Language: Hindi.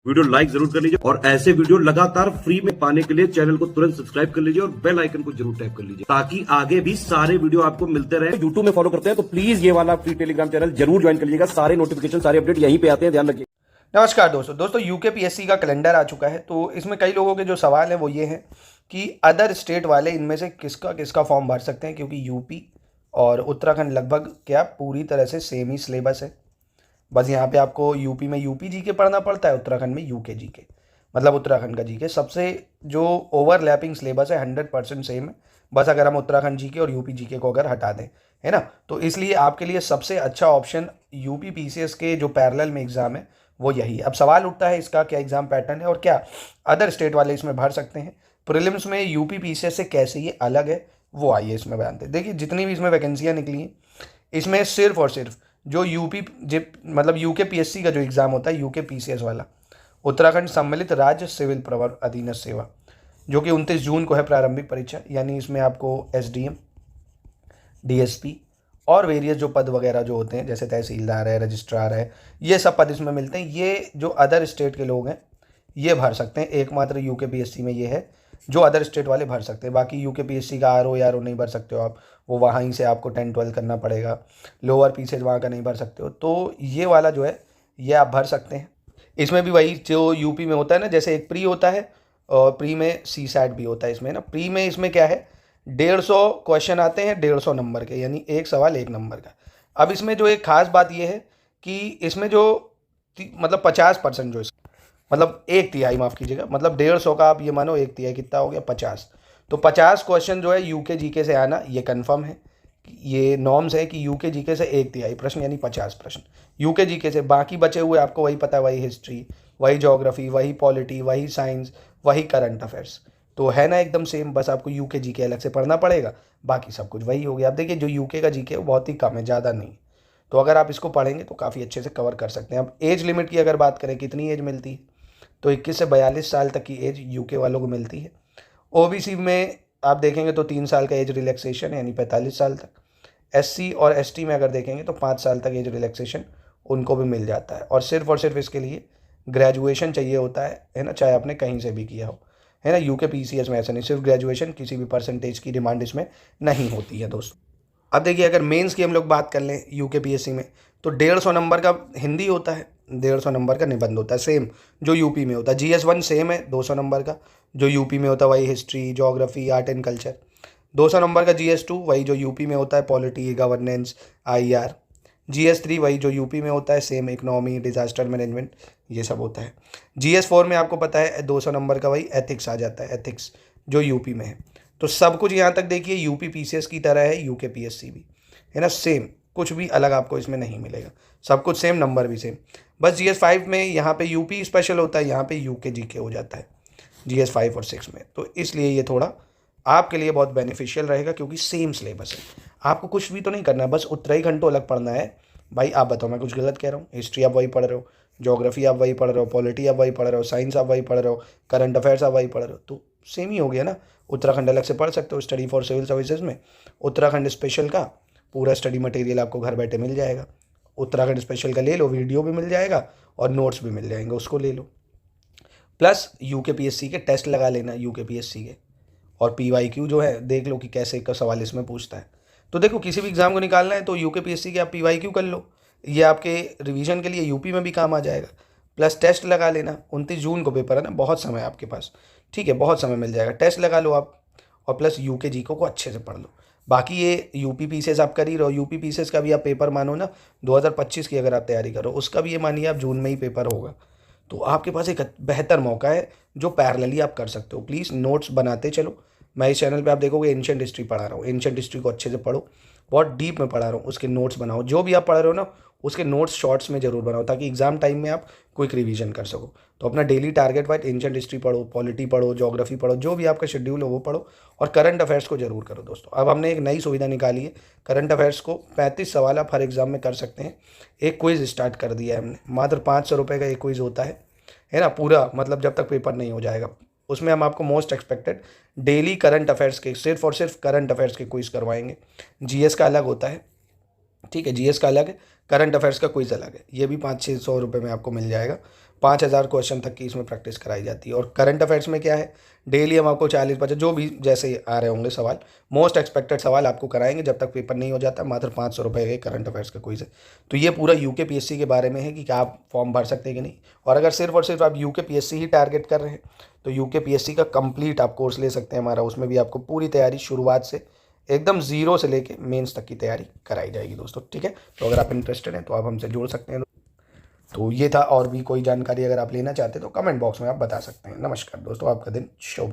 वीडियो लाइक जरूर कर लीजिए और ऐसे वीडियो लगातार फ्री में पाने के लिए चैनल को तुरंत सब्सक्राइब कर लीजिए और बेल आइकन को जरूर टैप कर लीजिए ताकि आगे भी सारे वीडियो आपको मिलते रहे। यूट्यूब में फॉलो करते हैं तो प्लीज ये वाला फ्री टेलीग्राम चैनल जरूर ज्वाइन कर लीजिएगा। सारे नोटिफिकेशन सारे अपडेट यहीं पे आते हैं, ध्यान रखिए। नमस्कार दोस्तों यूकेपीएससी का कैलेंडर आ चुका है। तो इसमें कई लोगों के जो सवाल हैं वो ये हैं कि अदर स्टेट वाले इनमें से किसका किसका फॉर्म भर सकते हैं, क्योंकि यूपी और उत्तराखंड लगभग क्या पूरी तरह से सेम ही सिलेबस है। बस यहाँ पे आपको यूपी में यूपी जीके पढ़ना पड़ता है, उत्तराखंड में यूके जीके, मतलब उत्तराखंड का जीके। सबसे जो ओवरलैपिंग सिलेबस है 100% सेम है। बस अगर हम उत्तराखंड जीके और यूपी जीके को अगर हटा दें, है ना, तो इसलिए आपके लिए सबसे अच्छा ऑप्शन यूपी पीसीएस के जो पैरेलल में एग्ज़ाम है वो यही है। अब सवाल उठता है इसका क्या एग्ज़ाम पैटर्न है और क्या अदर स्टेट वाले इसमें भर सकते हैं। प्रीलिम्स में यूपी पीसीएस से कैसे ये अलग है वो आइए इसमें बताते हैं। देखिए जितनी भी इसमें वैकेंसियाँ निकली हैं इसमें सिर्फ और सिर्फ जो मतलब यूके पीएससी का जो एग्ज़ाम होता है यूके पीसीएस वाला, उत्तराखंड सम्मिलित राज्य सिविल प्रवर अधीनस्थ सेवा, जो कि 29 जून को है प्रारंभिक परीक्षा। यानी इसमें आपको एसडीएम, डीएसपी और वेरियस जो पद वगैरह जो होते हैं जैसे तहसीलदार है, रजिस्ट्रार है, ये सब पद इसमें मिलते हैं। ये जो अदर स्टेट के लोग हैं ये भर सकते हैं। एकमात्र यूके पीएससी में ये है जो अदर स्टेट वाले भर सकते हैं। बाकी यूके पीएससी का आरओ या आरओ नहीं भर सकते हो आप, वो वहाँ ही से आपको 10-12 करना पड़ेगा। लोअर पीसेज वहाँ का नहीं भर सकते हो। तो ये वाला जो है ये आप भर सकते हैं। इसमें भी वही जो यूपी में होता है ना, जैसे एक प्री होता है और प्री में सी सैट भी होता है इसमें ना। प्री में इसमें क्या है 150 क्वेश्चन आते हैं 150 नंबर के, यानी एक सवाल 1 नंबर का। अब इसमें जो एक खास बात यह है कि इसमें जो मतलब 50% जो मतलब 1/3 माफ़ कीजिएगा, मतलब 150 का आप ये मानो 1/3 कितना हो गया 50। तो 50 क्वेश्चन जो है यूके जीके से आना ये कन्फर्म है। ये नॉर्म्स है कि यूके जीके से 1/3 प्रश्न यानी 50 प्रश्न यूके जीके से। बाकी बचे हुए आपको वही पता है, वही हिस्ट्री, वही ज्योग्राफी, वही पॉलिटी, वही साइंस, वही करंट अफेयर्स। तो है ना एकदम सेम। बस आपको यूके जीके अलग से पढ़ना पड़ेगा, बाकी सब कुछ वही हो गया। आप देखिए जो यूके का जीके है वो बहुत ही कम है, ज़्यादा नहीं। तो अगर आप इसको पढ़ेंगे तो काफ़ी अच्छे से कवर कर सकते हैं। अब एज लिमिट की अगर बात करें कितनी एज मिलती है, तो 21 से 42 साल तक की एज यूके वालों को मिलती है। ओबीसी में आप देखेंगे तो 3 साल का एज रिलैक्सेशन है, यानी 45 साल तक। एससी और एसटी में अगर देखेंगे तो 5 साल तक एज रिलैक्सेशन उनको भी मिल जाता है। और सिर्फ इसके लिए ग्रेजुएशन चाहिए होता है ना, चाहे आपने कहीं से भी किया हो, है ना। यूके पीसीएस में ऐसा नहीं, सिर्फ ग्रेजुएशन, किसी भी परसेंटेज की डिमांड इसमें नहीं होती है दोस्तों। अब देखिए अगर मेंस की हम लोग बात कर लें यूके पीएससी में, तो 150 नंबर का हिंदी होता है, 150 नंबर का निबंध होता है, सेम जो यूपी में होता है। GS1 सेम है 200 नंबर का, जो यूपी में होता है वही history, geography, art and culture. 200 number का GS2 वही जो यूपी में होता है, पॉलिटी, गवर्नेंस, IR। GS3 वही जो यूपी में होता है, सेम इकोनॉमी, डिजास्टर मैनेजमेंट, ये सब होता है। GS4 में आपको पता है 200 नंबर का वही एथिक्स आ जाता है, एथिक्स जो यूपी में है। तो सब कुछ यहाँ तक देखिए यूपी पीसीएस की तरह है, यूके पीएससी भी है ना, सेम। कुछ भी अलग आपको इसमें नहीं मिलेगा, सब कुछ सेम, नंबर भी सेम। बस GS5 में यहाँ पे यूपी स्पेशल होता है, यहाँ पे यूके जीके हो जाता है GS5 और 6 में। तो इसलिए ये थोड़ा आपके लिए बहुत बेनिफिशियल रहेगा, क्योंकि सेम सिलेबस है। आपको कुछ भी तो नहीं करना है, बस उत्तराखंड तो अलग पढ़ना है। भाई आप बताओ मैं कुछ गलत कह रहा हूँ? हिस्ट्री आप वही पढ़ रहे हो, ज्योग्राफी आप वही पढ़ रहे हो, पॉलिटी आप वही पढ़ रहे हो, साइंस आप वही पढ़ रहे हो, करंट अफेयर्स आप वही पढ़ रहे हो, तो सेम ही हो गया ना। उत्तराखंड अलग से पढ़ सकते हो स्टडी फॉर सिविल सर्विसेज में। उत्तराखंड स्पेशल का पूरा स्टडी मटेरियल आपको घर बैठे मिल जाएगा। उत्तराखंड स्पेशल का ले लो, वीडियो भी मिल जाएगा और नोट्स भी मिल जाएंगे, उसको ले लो। प्लस यूके पीएससी के टेस्ट लगा लेना, यूके पीएससी के, और PYQ जो है देख लो कि कैसे का सवाल इसमें पूछता है। तो देखो किसी भी एग्ज़ाम को निकालना है तो यूके पीएससी के आप PYQ कर लो, ये आपके रिवीजन के लिए यूपी में भी काम आ जाएगा। प्लस टेस्ट लगा लेना, 29 जून को पेपर है ना, बहुत समय है आपके पास, ठीक है, बहुत समय मिल जाएगा। टेस्ट लगा लो आप, और प्लस यूके जीको को अच्छे से पढ़ लो। बाकी ये यूपी पीसीएस आप कर ही रहो, यूपी पीसीएस का भी आप पेपर मानो ना 2025 की अगर आप तैयारी करो, उसका भी ये मानिए आप जून में ही पेपर होगा। तो आपके पास एक बेहतर मौका है जो पैरेलली आप कर सकते हो। प्लीज़ नोट्स बनाते चलो। मैं इस चैनल पे आप देखोगे एंशिएंट हिस्ट्री पढ़ा रहा हूँ, एंशिएंट हिस्ट्री को अच्छे से पढ़ो, बहुत डीप में पढ़ा रहा हूँ, उसके नोट्स बनाओ। जो भी आप पढ़ रहे हो ना उसके नोट्स शॉर्ट्स में जरूर बनाओ, ताकि एग्जाम टाइम में आप क्विक रिवीजन कर सको। तो अपना daily target wise ancient history पढ़ो, पॉलिटी पढ़ो, ज्योग्राफी पढ़ो, जो भी आपका शेड्यूल हो वो पढ़ो, और करंट अफेयर्स को जरूर करो दोस्तों। अब हमने एक नई सुविधा निकाली है, करंट अफेयर्स को 35 सवाल आप हर एग्जाम में कर सकते हैं। एक क्विज स्टार्ट कर दिया है हमने, मात्र 500 रुपये का एक क्विज होता है ना, पूरा मतलब जब तक पेपर नहीं हो जाएगा। उसमें हम आपको most expected daily current affairs के, सिर्फ और सिर्फ करंट अफेयर्स के क्विज करवाएंगे। GS का अलग होता है, ठीक है, GS का अलग है, करंट अफेयर्स का क्विज अलग है। ये भी 500-600 रुपये में आपको मिल जाएगा। 5000 क्वेश्चन तक की इसमें प्रैक्टिस कराई जाती है। और करंट अफेयर्स में क्या है, डेली हम आपको 40-50 जो भी जैसे आ रहे होंगे सवाल, मोस्ट एक्सपेक्टेड सवाल आपको कराएंगे जब तक पेपर नहीं हो जाता। मात्र 500 रुपये के करंट अफेयर्स का क्विज है। तो ये पूरा यूकेपीएससी के बारे में है कि क्या आप फॉर्म भर सकते हैं कि नहीं। और अगर सिर्फ और सिर्फ आप यूकेपीएससी ही टारगेट कर रहे हैं तो यूकेपीएससी का कंप्लीट आप कोर्स ले सकते हैं हमारा। उसमें भी आपको पूरी तैयारी शुरुआत से एकदम जीरो से लेके मेंस तक की तैयारी कराई जाएगी दोस्तों, ठीक है। तो अगर आप इंटरेस्टेड हैं तो आप हमसे जुड़ सकते हैं। तो ये था, और भी कोई जानकारी अगर आप लेना चाहते हैं तो कमेंट बॉक्स में आप बता सकते हैं। नमस्कार दोस्तों, आपका दिन शुभ।